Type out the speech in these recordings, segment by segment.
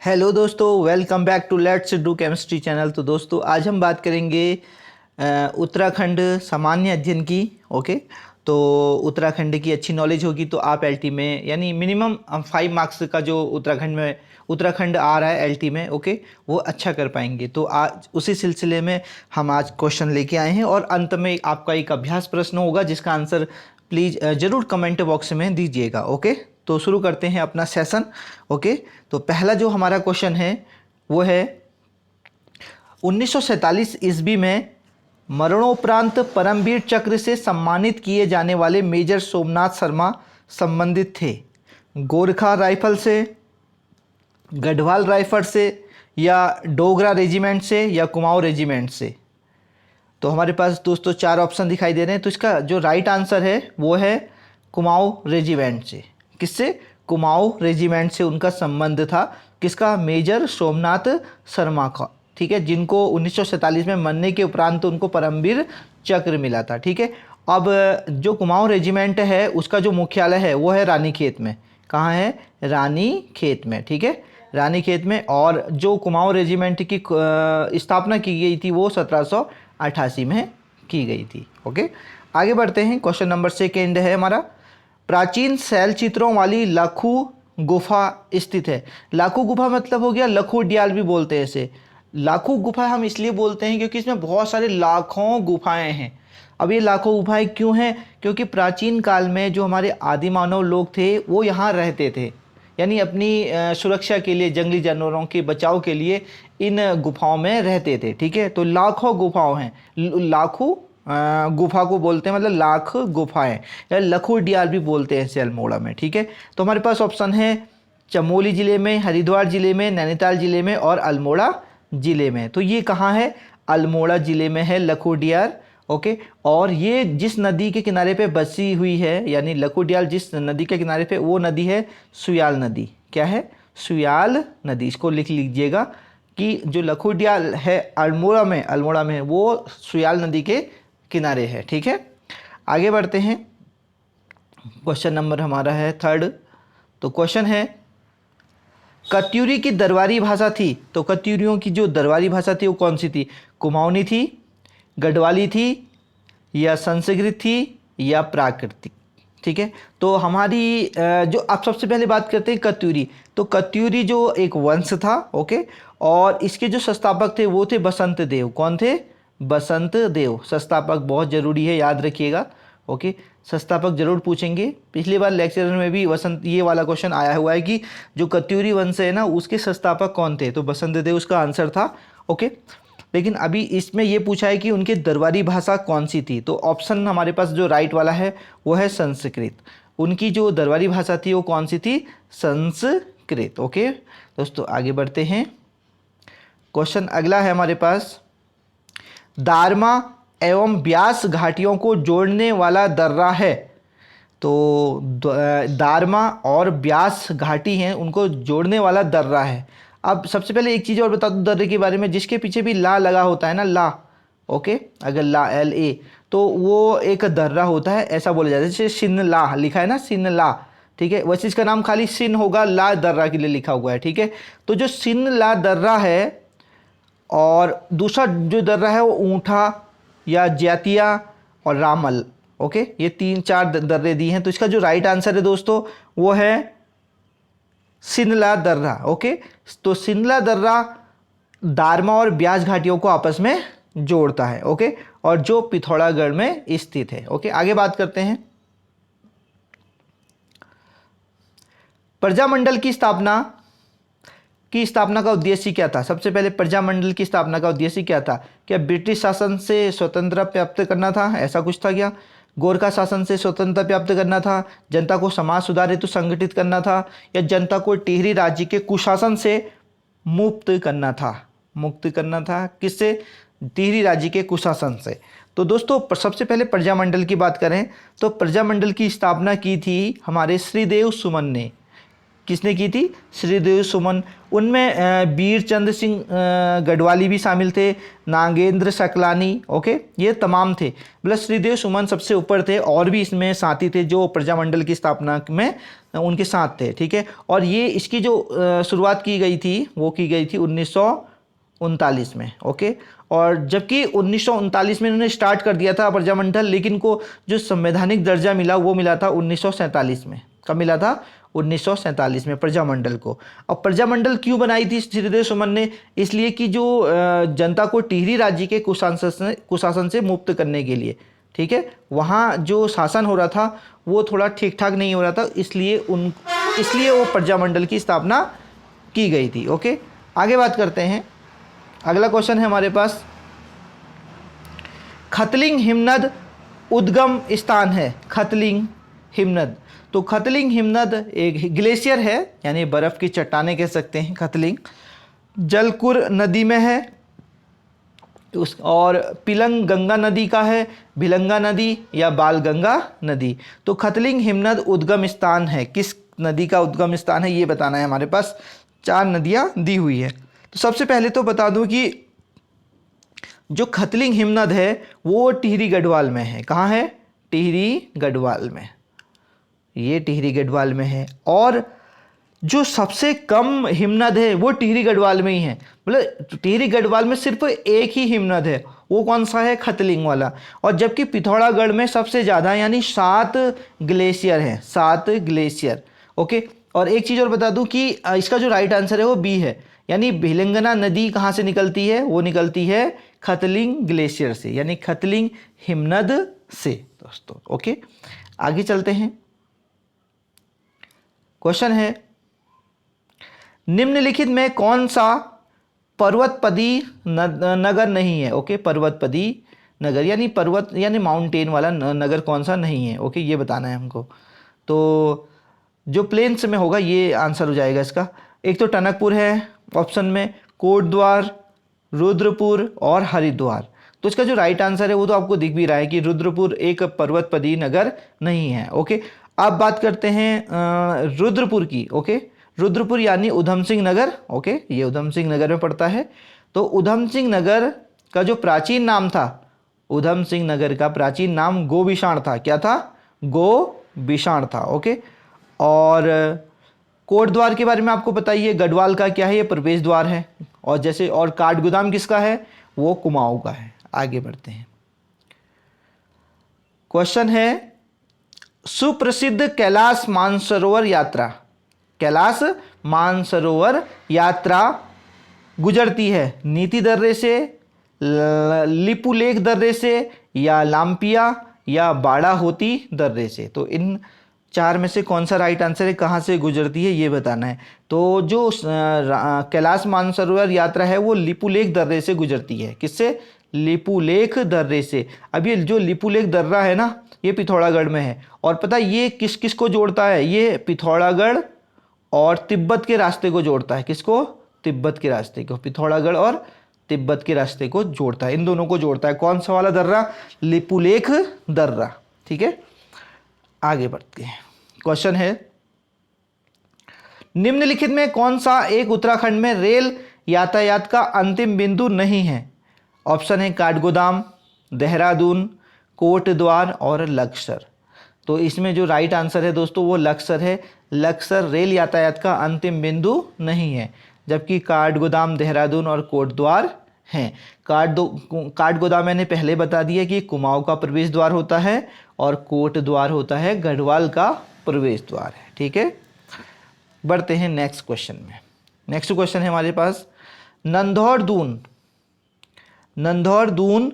Hello दोस्तों, welcome back to let's do chemistry channel. तो दोस्तों आज हम बात करेंगे उत्तराखंड सामान्य अध्ययन की। ओके, तो उत्तराखंड की अच्छी नॉलेज होगी तो आप एलटी में यानी मिनिमम 5 मार्क्स का जो उत्तराखंड आ रहा है एलटी में, ओके, वो अच्छा कर पाएंगे। तो आज उसी सिलसिले में हम आज क्वेश्चन लेके आए हैं और अंत में आपका एक अभ्यास प्रश्न होगा जिसका आंसर प्लीज़ ज़रूर कमेंट बॉक्स में दीजिएगा। ओके, तो शुरू करते हैं अपना सेशन। ओके, तो पहला जो हमारा क्वेश्चन है वो है 1947 ईस्वी में मरणोपरांत परमवीर चक्र से सम्मानित किए जाने वाले मेजर सोमनाथ शर्मा संबंधित थे गोरखा राइफल से, गढ़वाल राइफल से, या डोगरा रेजिमेंट से, या कुमाऊं रेजिमेंट से। तो हमारे पास दोस्तों 4 ऑप्शन दिखाई दे रहे हैं। तो इसका जो राइट आंसर है वो है कुमाऊं रेजिमेंट से। किससे? कुमाऊं रेजिमेंट से उनका संबंध था। किसका? मेजर सोमनाथ शर्मा का। ठीक है, जिनको 1947 में मरने के उपरांत उनको परमवीर चक्र मिला था। ठीक है, अब जो कुमाऊं रेजिमेंट है उसका जो मुख्यालय है वो है रानीखेत में। कहाँ है? रानीखेत में। ठीक है, रानीखेत में। और जो कुमाऊं रेजिमेंट की स्थापना की गई थी वो 1788 में की गई थी। ओके, आगे बढ़ते हैं। क्वेश्चन नंबर 2 है हमारा, प्राचीन शैल चित्रों वाली लाखू गुफा स्थित है। लाखू गुफा मतलब हो गया लखू डियाल भी बोलते हैं इसे। लाखू गुफा हम इसलिए बोलते हैं क्योंकि इसमें बहुत सारे लाखों गुफाएं हैं। अब ये लाखों गुफाएं क्यों हैं? क्योंकि प्राचीन काल में जो हमारे आदि मानव लोग थे वो यहाँ रहते थे, यानी अपनी सुरक्षा के लिए, जंगली जानवरों के बचाव के लिए इन गुफाओं में रहते थे। ठीक है, तो लाखों गुफाओं हैं। लाखों गुफा को बोलते हैं, मतलब लाख गुफाएं, या लखू डियाल भी बोलते हैं इसे अल्मोड़ा में। ठीक है, तो हमारे पास ऑप्शन है चमोली ज़िले में, हरिद्वार ज़िले में, नैनीताल ज़िले में और अल्मोड़ा ज़िले में। तो ये कहाँ है? अल्मोड़ा ज़िले में है लखू डियाल। ओके, और ये जिस नदी के किनारे पे बसी हुई है, यानी लखू डियाल जिस नदी के किनारे पे, वो नदी है सुयाल नदी। क्या है? सुयाल नदी। इसको लिख लीजिएगा कि जो लखू डियाल है अल्मोड़ा में वो सुयाल नदी के किनारे है। ठीक है, आगे बढ़ते हैं। क्वेश्चन नंबर हमारा है 3। तो क्वेश्चन है कत्यूरी की दरबारी भाषा थी। तो कत्यूरियों की जो दरबारी भाषा थी वो कौन सी थी? कुमाऊनी थी, गढ़वाली थी, या संस्कृत थी, या प्राकृतिक। ठीक है, तो हमारी जो आप सबसे पहले बात करते हैं कत्यूरी। तो कत्यूरी जो एक वंश था, ओके, और इसके जो संस्थापक थे वो थे बसंत देव। कौन थे? बसंत देव। संस्थापक बहुत ज़रूरी है, याद रखिएगा। ओके, संस्थापक जरूर पूछेंगे। पिछली बार लेक्चर में भी वसंत ये वाला क्वेश्चन आया हुआ है कि जो कत्यूरी वंश है ना उसके संस्थापक कौन थे? तो बसंत देव उसका आंसर था। ओके, लेकिन अभी इसमें ये पूछा है कि उनकी दरबारी भाषा कौन सी थी। तो ऑप्शन हमारे पास जो राइट वाला है वो है संस्कृत। उनकी जो दरबारी भाषा थी वो कौन सी थी? संस्कृत। ओके दोस्तों, आगे बढ़ते हैं। क्वेश्चन अगला है हमारे पास, दारमा एवं ब्यास घाटियों को जोड़ने वाला दर्रा है। तो दारमा और ब्यास घाटी हैं, उनको जोड़ने वाला दर्रा है। अब सबसे पहले एक चीज़ और बता दूं दर्रे के बारे में, जिसके पीछे भी ला लगा होता है ना, ला, ओके, अगर ला LA, तो वो एक दर्रा होता है, ऐसा बोला जाता है। जैसे शिनला लिखा है ना, शिनला, ठीक है, वैसे इसका नाम खाली सिन होगा, ला दर्रा के लिए लिखा हुआ है। ठीक है, तो जो शिनला दर्रा है और दूसरा जो दर्रा है वो ऊँठा या जैतिया और रामल। ओके, ये 3-4 दर्रे दिए हैं। तो इसका जो राइट आंसर है दोस्तों वो है सिनला दर्रा। ओके, तो सिनला दर्रा दारमा और ब्यास घाटियों को आपस में जोड़ता है। ओके, और जो पिथौरागढ़ में स्थित है। ओके, आगे बात करते हैं। प्रजामंडल की स्थापना का उद्देश्य क्या था? सबसे पहले प्रजामंडल की स्थापना का उद्देश्य क्या था? क्या ब्रिटिश शासन से स्वतंत्रता प्राप्त करना था? ऐसा कुछ था क्या? गोरखा शासन से स्वतंत्रता प्राप्त करना था? जनता को समाज सुधार हेतु संगठित करना था? या जनता को टिहरी राज्य के कुशासन से मुक्त करना था? किससे? टिहरी राज्य के कुशासन से। तो दोस्तों सबसे पहले प्रजामंडल की बात करें तो प्रजामंडल की स्थापना की थी हमारे श्रीदेव सुमन ने। किसने की थी? श्रीदेव सुमन। उनमें वीर चंद्र सिंह गढ़वाली भी शामिल थे, नागेंद्र सकलानी, ओके, ये तमाम थे। मतलब श्रीदेव सुमन सबसे ऊपर थे, और भी इसमें साथी थे जो प्रजामंडल की स्थापना में उनके साथ थे, ठीक है। और ये इसकी जो शुरुआत की गई थी वो की गई थी 1939 में, ओके। और जबकि 1939 में इन्होंने स्टार्ट कर दिया था प्रजामंडल, लेकिन को जो संवैधानिक दर्जा मिला वो मिला था 1947 में। कब मिला था? 1947 में प्रजामंडल को। अब प्रजामंडल क्यों बनाई थी श्रीदेव सुमन ने? इसलिए कि जो जनता को टिहरी राज्य के कुशासन से मुक्त करने के लिए, ठीक है, वहाँ जो शासन हो रहा था वो थोड़ा ठीक ठाक नहीं हो रहा था, इसलिए वो प्रजामंडल की स्थापना की गई थी, ओके। आगे बात करते हैं। अगला क्वेश्चन है हमारे पास, खतलिंग हिमनद उद्गम स्थान है। खतलिंग हिमनद, तो खतलिंग हिमनद एक ग्लेशियर है, यानी बर्फ़ की चट्टानें कह सकते हैं। खतलिंग जलकुर नदी में है, और पिलंग गंगा नदी का है, भिलंगा नदी या बाल गंगा नदी। तो खतलिंग हिमनद उद्गम स्थान है, किस नदी का उद्गम स्थान है ये बताना है। हमारे पास 4 नदियाँ दी हुई है। तो सबसे पहले तो बता दूं कि जो खतलिंग हिमनद है वो टिहरी गढ़वाल में है। कहाँ है? टिहरी गढ़वाल में, ये टिहरी गढ़वाल में है। और जो सबसे कम हिमनद है वो टिहरी गढ़वाल में ही है। मतलब टिहरी गढ़वाल में सिर्फ एक ही हिमनद है, वो कौन सा है? खतलिंग वाला। और जबकि पिथौरागढ़ में सबसे ज़्यादा, यानी 7 ग्लेशियर हैं, 7 ग्लेशियर, ओके। और एक चीज़ और बता दूं कि इसका जो राइट आंसर है वो बी है, यानी भिलंगना नदी कहाँ से निकलती है? वो निकलती है खतलिंग ग्लेशियर से, यानी खतलिंग हिमनद से दोस्तों, ओके। आगे चलते हैं। क्वेश्चन है, निम्नलिखित में कौन सा पर्वतपदी नगर नहीं है? ओके, पर्वतपदी नगर यानी पर्वत यानी माउंटेन वाला नगर कौन सा नहीं है? ओके, ये बताना है हमको। तो जो प्लेन्स में होगा ये आंसर हो जाएगा इसका। एक तो टनकपुर है ऑप्शन में, कोटद्वार, रुद्रपुर और हरिद्वार। तो इसका जो राइट आंसर है वो तो आपको दिख भी रहा है कि रुद्रपुर एक पर्वतपदी नगर नहीं है, ओके। अब बात करते हैं रुद्रपुर की, ओके। रुद्रपुर यानी उधम सिंह नगर, ओके, ये उधम सिंह नगर में पड़ता है। तो उधम सिंह नगर का जो प्राचीन नाम था, उधम सिंह नगर का प्राचीन नाम गोबिशाण था। क्या था? गोबिशाण था, ओके। और कोटद्वार के बारे में आपको पता ही है, गढ़वाल का क्या है? ये प्रवेश द्वार है। और जैसे और काठगोदाम किसका है? वो कुमाऊं का है। आगे बढ़ते हैं। क्वेश्चन है, सुप्रसिद्ध कैलाश मानसरोवर यात्रा, कैलाश मानसरोवर यात्रा गुजरती है नीति दर्रे से, लिपुलेख दर्रे से, या लाम्पिया या बाड़ा होती दर्रे से। तो इन 4 में से कौन सा राइट आंसर है? कहाँ से गुजरती है ये बताना है। तो जो कैलाश मानसरोवर यात्रा है वो लिपुलेख दर्रे से गुजरती है। किससे? लिपुलेख दर्रे से। अब ये जो लिपुलेख दर्रा है ना, ये पिथौरागढ़ में है। और पता है ये किस किस को जोड़ता है? ये पिथौरागढ़ और तिब्बत के रास्ते को जोड़ता है। किसको? तिब्बत के रास्ते को। पिथौरागढ़ और तिब्बत के रास्ते को जोड़ता है, इन दोनों को जोड़ता है। कौन सा वाला दर्रा? लिपुलेख दर्रा, ठीक है। आगे बढ़ते हैं। क्वेश्चन है, निम्नलिखित में कौन सा एक उत्तराखंड में रेल यातायात का अंतिम बिंदु नहीं है? ऑप्शन है काठगोदाम, देहरादून, कोटद्वार और लक्सर। तो इसमें जो राइट आंसर है दोस्तों वो लक्सर है। लक्सर रेल यातायात का अंतिम बिंदु नहीं है, जबकि काठगोदाम, देहरादून और कोटद्वार हैं। काठगोदाम मैंने पहले बता दिया कि कुमाऊं का प्रवेश द्वार होता है, और कोटद्वार होता है गढ़वाल का प्रवेश द्वार है, ठीक है। बढ़ते हैं नेक्स्ट क्वेश्चन में। नेक्स्ट क्वेश्चन है हमारे पास, नंधौर दून, नंधौर दून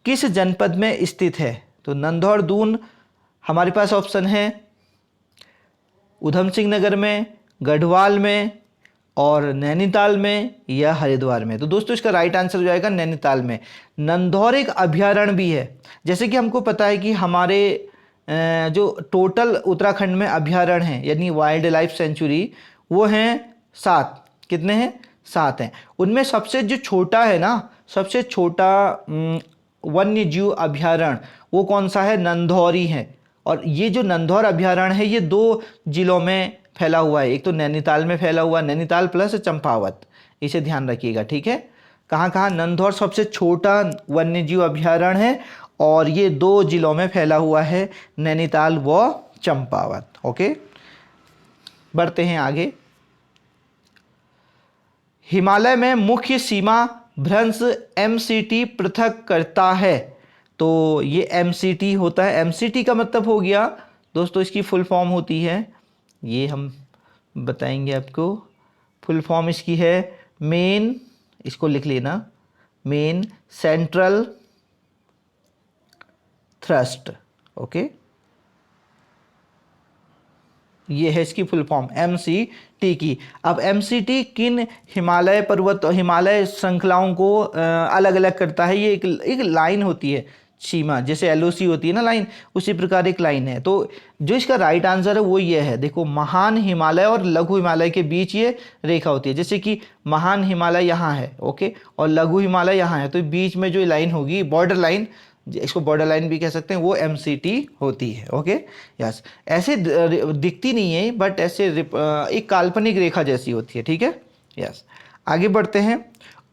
किस जनपद में स्थित है? तो नंधौर दून हमारे पास ऑप्शन है उधम सिंह नगर में, गढ़वाल में और नैनीताल में या हरिद्वार में। तो दोस्तों इसका राइट आंसर हो जाएगा नैनीताल में। नंधौर एक अभ्यारण्य भी है। जैसे कि हमको पता है कि हमारे जो टोटल उत्तराखंड में अभ्यारण्य हैं यानी वाइल्ड लाइफ सेंचुरी, वो हैं 7। कितने हैं? 7 हैं। उनमें सबसे जो छोटा है ना, सबसे छोटा वन्य जीव अभ्यारण्य वो कौन सा है? नंधौरी है। और ये जो नंधौर अभ्यारण्य है ये 2 जिलों में फैला हुआ है, एक तो नैनीताल में फैला हुआ, नैनीताल प्लस चंपावत, इसे ध्यान रखिएगा, ठीक है। कहाँ कहाँ, नंदौर सबसे छोटा वन्यजीव अभ्यारण्य है और ये 2 जिलों में फैला हुआ है, नैनीताल व चंपावत। ओके, बढ़ते हैं आगे। हिमालय में मुख्य सीमा भ्रंश MCT पृथक करता है। तो ये MCT होता है, MCT का मतलब हो गया दोस्तों, इसकी फुल फॉर्म होती है, ये हम बताएंगे आपको, फुल फॉर्म इसकी है मेन, इसको लिख लेना, मेन सेंट्रल थ्रस्ट। ओके, ये है इसकी फुल फॉर्म MCT की। अब MCT किन हिमालय पर्वत, हिमालय श्रृंखलाओं को अलग अलग करता है, ये एक लाइन होती है सीमा, जैसे LOC होती है ना लाइन, उसी प्रकार एक लाइन है। तो जो इसका राइट आंसर है वो ये है, देखो, महान हिमालय और लघु हिमालय के बीच ये रेखा होती है, जैसे कि महान हिमालय यहाँ है, ओके, और लघु हिमालय यहाँ है, तो बीच में जो लाइन होगी, बॉर्डर लाइन, इसको बॉर्डर लाइन भी कह सकते हैं, वो MCT होती है। ओके, यस, ऐसे दिखती नहीं है, बट ऐसे एक काल्पनिक रेखा जैसी होती है, ठीक है, यस। आगे बढ़ते हैं।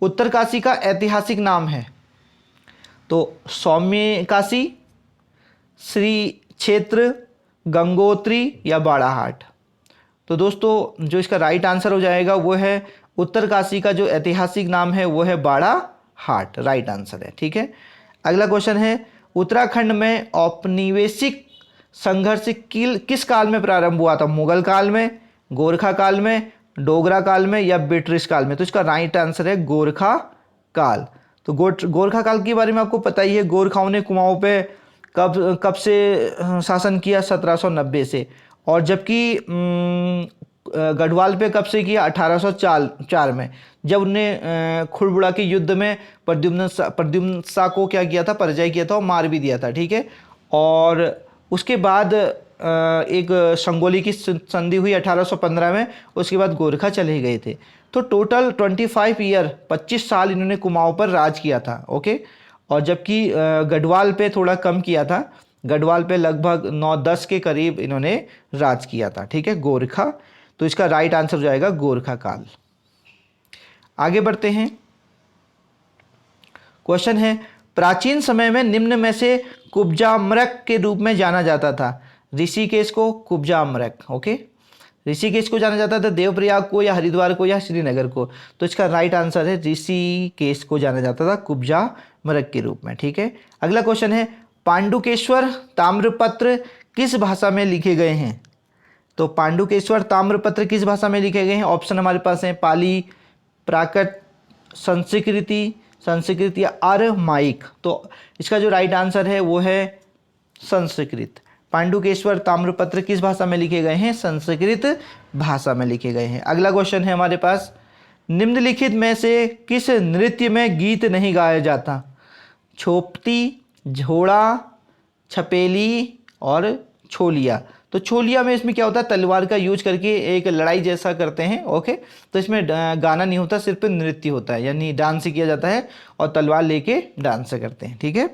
उत्तरकाशी का ऐतिहासिक नाम है, तो सौम्य काशी, श्री क्षेत्र, गंगोत्री या बाड़ाहाट। तो दोस्तों जो इसका राइट आंसर हो जाएगा वो है, उत्तरकाशी का जो ऐतिहासिक नाम है वो है बाड़ाहाट, राइट आंसर है, ठीक है। अगला क्वेश्चन है, उत्तराखंड में औपनिवेशिक संघर्ष किस काल में प्रारंभ हुआ था? मुगल काल में, गोरखा काल में, डोगरा काल में या ब्रिटिश काल में? तो इसका राइट आंसर है गोरखा काल। तो गोरखा काल के बारे में आपको पता ही है, गोरखाओं ने कुमाऊं पे कब से शासन किया? 1790 से। और जबकि गढ़वाल पे कब से किया? 1804 में, जब उनने खुड़बुड़ा के युद्ध में प्रद्युम्न शाह को क्या किया था? पराजय किया था और मार भी दिया था, ठीक है। और उसके बाद एक संगोली की संधि हुई 1815 में, उसके बाद गोरखा चले गए थे। तो टोटल 25 ईयर, 25 साल इन्होंने कुमाऊं पर राज किया था, ओके। और जबकि गढ़वाल पे थोड़ा कम किया था, गढ़वाल पे लगभग 9-10 के करीब इन्होंने राज किया था, ठीक है, गोरखा। तो इसका राइट आंसर हो जाएगा गोरखा काल। आगे बढ़ते हैं। क्वेश्चन है, प्राचीन समय में निम्न में से कुब्जाम्रक के रूप में जाना जाता था? ऋषिकेश को कुब्जाम्रक, ओके, ऋषिकेश को जाना जाता था, देवप्रयाग को या हरिद्वार को या श्रीनगर को? तो इसका राइट आंसर है ऋषिकेश को जाना जाता था कुब्जाम्रक के रूप में, ठीक है। अगला क्वेश्चन है, पांडुकेश्वर ताम्रपत्र किस भाषा में लिखे गए हैं? तो पांडुकेश्वर ताम्रपत्र किस भाषा में लिखे गए हैं? ऑप्शन हमारे पास है पाली, प्राकृत, संस्कृत या अरमाइक। तो इसका जो राइट आंसर है वो है संस्कृत। पांडुकेश्वर ताम्रपत्र किस भाषा में लिखे गए हैं? संस्कृत भाषा में लिखे गए हैं। अगला क्वेश्चन है हमारे पास, निम्नलिखित में से किस नृत्य में गीत नहीं गाया जाता? छोपती, झोड़ा, छपेली और छोलिया। तो छोलिया में इसमें क्या होता है? तलवार का यूज करके एक लड़ाई जैसा करते हैं, ओके। तो इसमें गाना नहीं होता, सिर्फ नृत्य होता है, यानी डांस किया जाता है और तलवार लेके डांस करते हैं, ठीक है।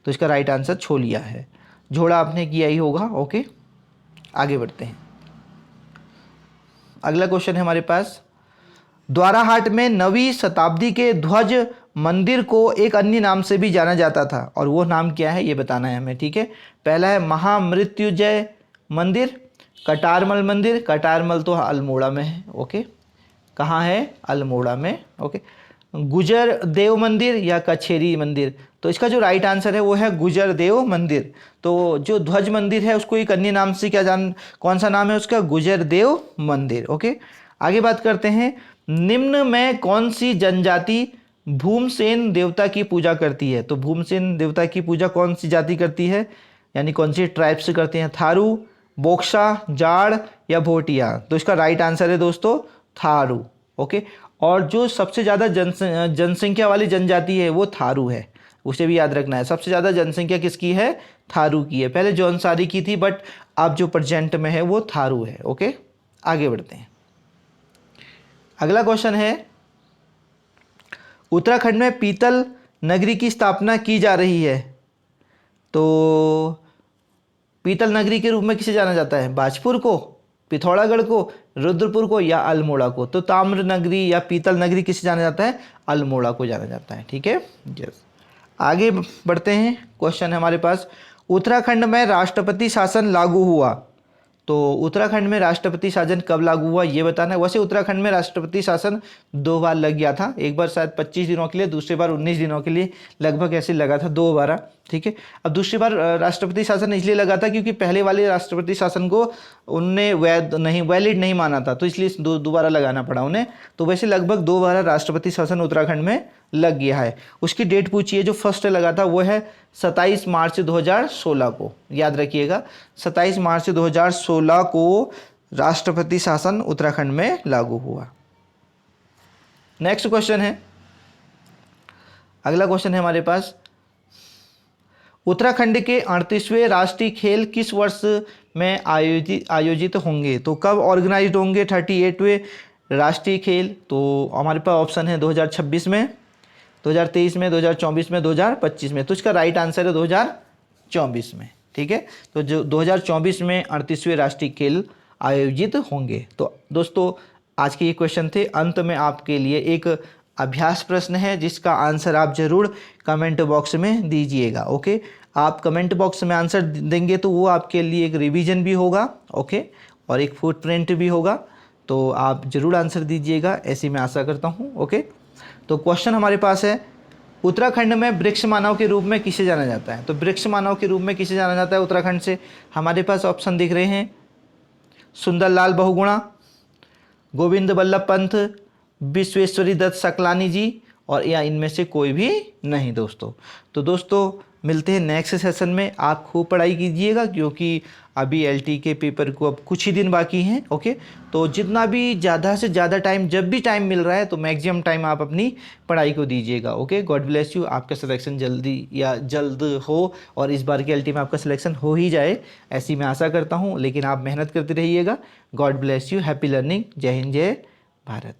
तो इसका राइट आंसर छोलिया है। झोड़ा आपने किया ही होगा, ओके। आगे बढ़ते हैं। अगला क्वेश्चन है हमारे पास, द्वाराहाट में 9वीं शताब्दी के ध्वज मंदिर को एक अन्य नाम से भी जाना जाता था, और वो नाम क्या है ये बताना है हमें, ठीक है। पहला है महामृत्युंजय मंदिर, कटारमल मंदिर, कटारमल तो अल्मोड़ा में है, ओके, कहाँ है? अल्मोड़ा में, ओके। गुजर देव मंदिर या कछेरी मंदिर? तो इसका जो राइट आंसर है वो है गुजर देव मंदिर। तो जो ध्वज मंदिर है उसको एक अन्य नाम से कौन सा नाम है उसका? गुजर देव मंदिर, ओके। आगे बात करते हैं, निम्न में कौन सी जनजाति भूमसेन देवता की पूजा करती है? तो भूमसेन देवता की पूजा कौन सी जाति करती है, यानी कौन सी ट्राइब से करते हैं? थारू, बोक्सा, जाड़ या भोटिया? तो इसका राइट आंसर है दोस्तों थारू, ओके। और जो सबसे ज़्यादा जनसंख्या वाली जनजाति है वो थारू है, उसे भी याद रखना है। सबसे ज़्यादा जनसंख्या किसकी है? थारू की है। पहले जौनसारी की थी, बट अब जो प्रेजेंट में है वो थारू है, ओके। आगे बढ़ते हैं। अगला क्वेश्चन है, उत्तराखंड में पीतल नगरी की स्थापना की जा रही है, तो पीतल नगरी के रूप में किसे जाना जाता है? बाजपुर को, पिथौरागढ़ को, रुद्रपुर को या अल्मोड़ा को? तो ताम्र नगरी या पीतल नगरी किसे जाना जाता है? अल्मोड़ा को जाना जाता है। ठीक है, यस। आगे बढ़ते हैं, क्वेश्चन है हमारे पास, उत्तराखंड में राष्ट्रपति शासन लागू हुआ। तो उत्तराखंड में राष्ट्रपति शासन कब लागू हुआ ये बताना है। वैसे उत्तराखंड में राष्ट्रपति शासन 2 बार लग गया था, एक बार शायद 25 दिनों के लिए, दूसरी बार 19 दिनों के लिए, लगभग ऐसे लगा था 2 बार। ठीक है, अब दूसरी बार राष्ट्रपति शासन इसलिए लगा था क्योंकि पहले वाले राष्ट्रपति शासन को उनने वैलिड नहीं माना था, तो इसलिए दोबारा लगाना पड़ा उन्हें। तो वैसे लगभग 2 बार राष्ट्रपति शासन उत्तराखंड में लग गया है। उसकी डेट पूछिए, जो फर्स्ट लगा था वो है 27 मार्च 2016 को, याद रखिएगा 27 मार्च 2016 को राष्ट्रपति शासन उत्तराखंड में लागू हुआ। नेक्स्ट क्वेश्चन है, अगला क्वेश्चन है हमारे पास, उत्तराखंड के 38वें राष्ट्रीय खेल किस वर्ष में आयोजित होंगे? तो कब ऑर्गेनाइज होंगे 38वें राष्ट्रीय खेल? तो हमारे पास ऑप्शन है 2026 में, 2023 में, 2024 में, 2025 में। तो इसका राइट आंसर है 2024 में। ठीक है, तो जो 2024 में 38वें राष्ट्रीय खेल आयोजित होंगे। तो दोस्तों आज के ये क्वेश्चन थे। अंत में आपके लिए एक अभ्यास प्रश्न है जिसका आंसर आप जरूर कमेंट बॉक्स में दीजिएगा। ओके, आप कमेंट बॉक्स में आंसर देंगे तो वो आपके लिए एक रिवीजन भी होगा, ओके, और एक फुटप्रिंट भी होगा। तो आप जरूर आंसर दीजिएगा, ऐसी मैं आशा करता हूँ। ओके, तो क्वेश्चन हमारे पास है, उत्तराखंड में वृक्ष मानव के रूप में किसे जाना जाता है? तो वृक्ष मानव के रूप में किसे जाना जाता है उत्तराखंड से? हमारे पास ऑप्शन दिख रहे हैं, सुंदरलाल बहुगुणा, गोविंद बल्लभ पंत, विश्वेश्वरी दत्त सकलानी जी, और या इनमें से कोई भी नहीं दोस्तों। तो दोस्तों मिलते हैं नेक्स्ट सेशन में। आप खूब पढ़ाई कीजिएगा क्योंकि अभी एलटी के पेपर को अब कुछ ही दिन बाकी हैं। ओके, तो जितना भी ज़्यादा से ज़्यादा टाइम, जब भी टाइम मिल रहा है तो मैक्सिमम टाइम आप अपनी पढ़ाई को दीजिएगा। Okay, God bless you. आपका सिलेक्शन जल्दी या जल्द हो और इस बार के एलटी में आपका सिलेक्शन हो ही जाए, ऐसी मैं आशा करता हूँ। लेकिन आप मेहनत करते रहिएगा। God bless you, happy learning. जय हिंद, जय भारत।